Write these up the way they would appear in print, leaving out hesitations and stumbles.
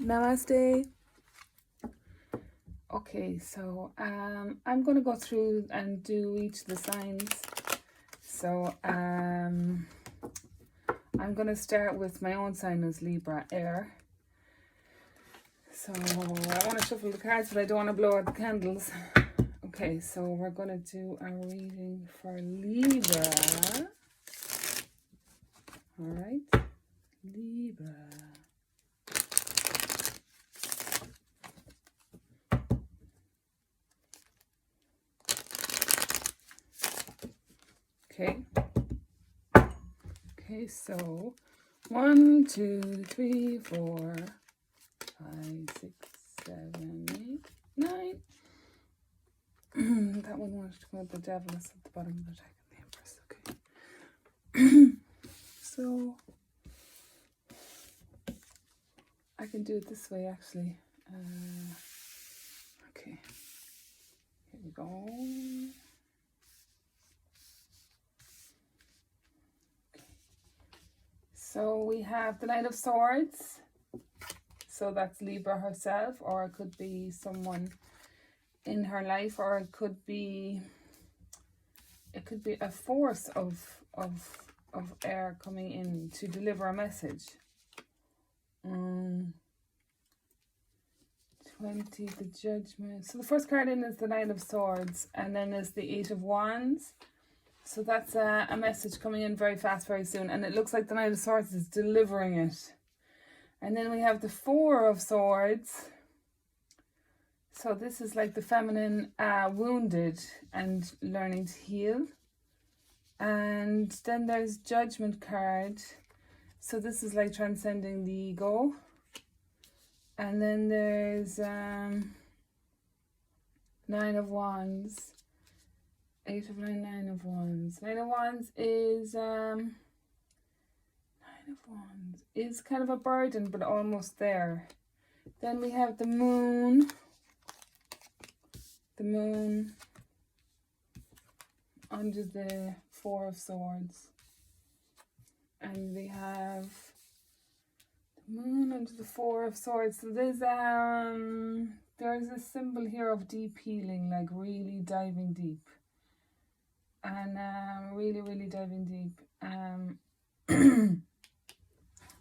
Namaste. Okay, so I'm going to go through and do each of the signs. So I'm going to start with my own sign as Libra, air. So I want to shuffle the cards, but I don't want to blow out the candles. Okay, so we're going to do a reading for Libra. All right, Libra. Okay, so 1, 2, 3, 4, 5, 6, 7, 8, 9. That one wanted to go with the devil. That's at the bottom of the deck and the Empress. Okay. So I can do it this way actually. Okay. Here we go. So we have the Knight of Swords. So that's Libra herself, or it could be someone in her life, or it could be a force of air coming in to deliver a message. 20, the Judgment. So the first card in is the Knight of Swords, and then there's the 8 of Wands. So that's a message coming in very fast, very soon. And it looks like the Knight of Swords is delivering it. And then we have the 4 of Swords. So this is like the feminine wounded and learning to heal. And then there's Judgment card. So this is like transcending the ego. And then there's 9 of Wands. 8 of 9, 9 of Wands. 9 of Wands is 9 of Wands is kind of a burden, but almost there. Then we have the Moon. The Moon under the 4 of Swords. And we have the Moon under the 4 of Swords. So there's a symbol here of deep healing, like really diving deep. And really diving deep.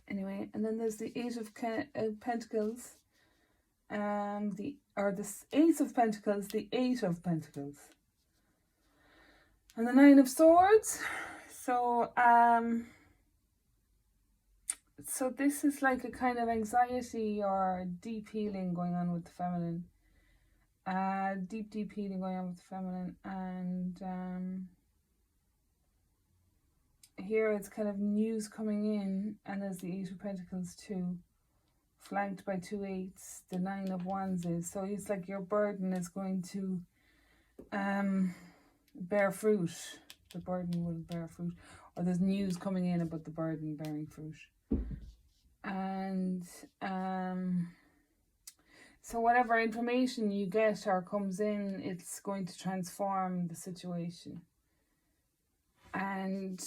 Anyway, and then there's the 8 of Pentacles, the Ace of Pentacles, the 8 of Pentacles, and the 9 of Swords. So so this is like a kind of anxiety or deep healing going on with the feminine. Deep healing going on with the feminine, and here it's kind of news coming in, and there's the 8 of Pentacles too, flanked by 2 8s. The 9 of Wands is, so it's like your burden is going to bear fruit. The burden will bear fruit, or there's news coming in about the burden bearing fruit. And so whatever information you get or comes in, it's going to transform the situation and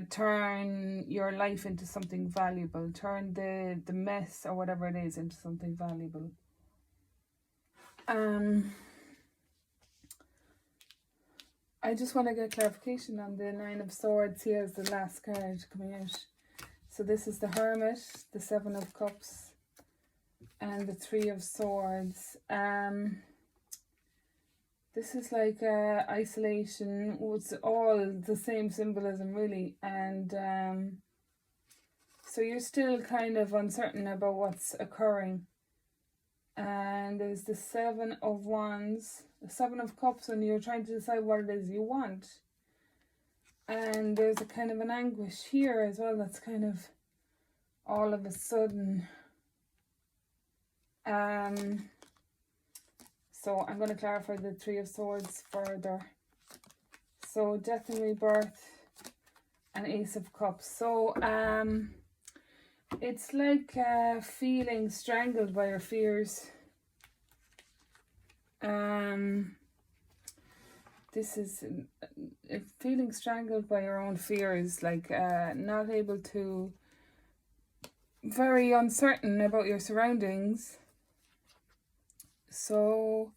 turn your life into something valuable. Turn the mess or whatever it is into something valuable. I just want to get clarification on the 9 of Swords here as the last card coming out. So this is the Hermit, the 7 of Cups, and the 3 of Swords. This is like isolation. It's all the same symbolism really, and so you're still kind of uncertain about what's occurring. And there's the 7 of Wands, the 7 of Cups, and you're trying to decide what it is you want. And there's a kind of an anguish here as well that's kind of all of a sudden. So I'm going to clarify the 3 of Swords further. So death and rebirth and Ace of Cups. So it's like feeling strangled by your fears. This is feeling strangled by your own fears, like not able to very uncertain about your surroundings. So,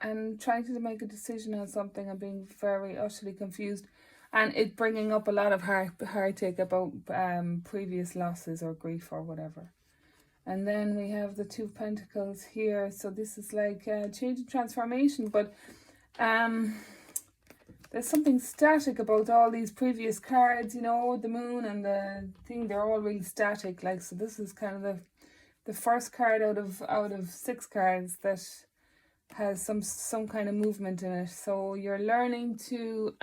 and trying to make a decision on something and being very utterly confused, and it bringing up a lot of heartache about previous losses or grief or whatever. And then we have the Two of Pentacles here. So this is like change and transformation, but there's something static about all these previous cards, you know, the moon and the thing, they're all really static. Like, so this is kind of the first card out of 6 cards that has some kind of movement in it. So you're learning to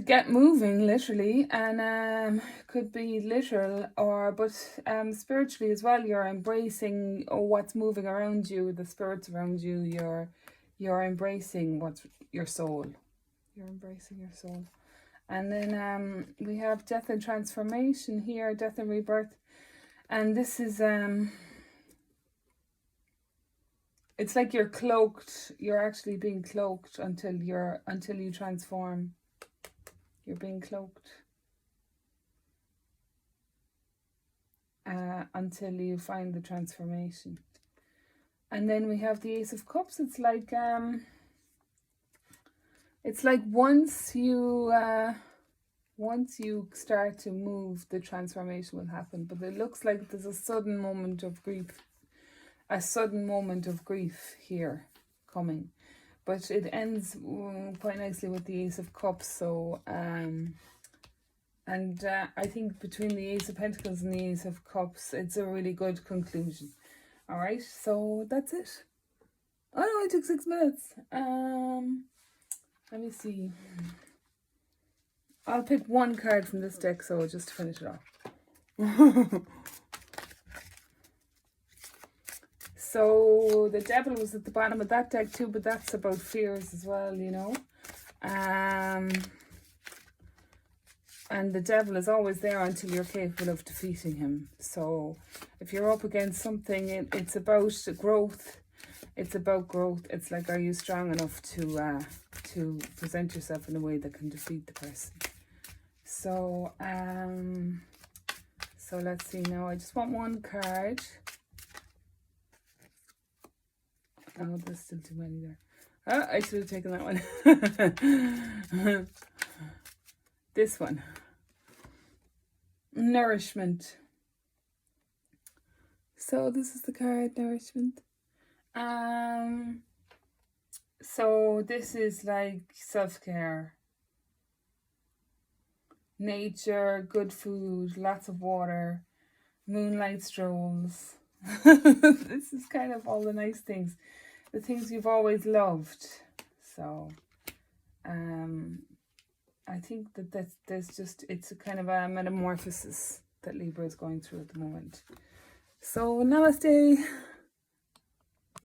get moving, literally, and could be literal, but spiritually as well. You're embracing what's moving around you, the spirits around you. You're embracing what's your soul. You're embracing your soul. And then we have death and transformation here, death and rebirth. And this is it's like you're cloaked. You're actually being cloaked until you transform. You're being cloaked until you find the transformation. And then we have the Ace of Cups. It's like once you start to move, the transformation will happen. But it looks like there's a sudden moment of grief. A sudden moment of grief here coming. But it ends quite nicely with the Ace of Cups. So, I think between the Ace of Pentacles and the Ace of Cups, it's a really good conclusion. All right, so that's it. Oh no, it took 6 minutes. Let me see. I'll pick one card from this deck, so just to finish it off. So the Devil was at the bottom of that deck too, but that's about fears as well, you know. And the Devil is always there until you're capable of defeating him. So if you're up against something, it's about growth. It's about growth. It's like, are you strong enough to present yourself in a way that can defeat the person? So so let's see now. I just want one card. Oh, there's still too many there. Oh, I should have taken that one. This one. Nourishment. So this is the card, Nourishment. So this is like self-care. Nature, good food, lots of water, moonlight strolls. This is kind of all the nice things. The things you've always loved. So I think it's a kind of a metamorphosis that Libra is going through at the moment. So namaste.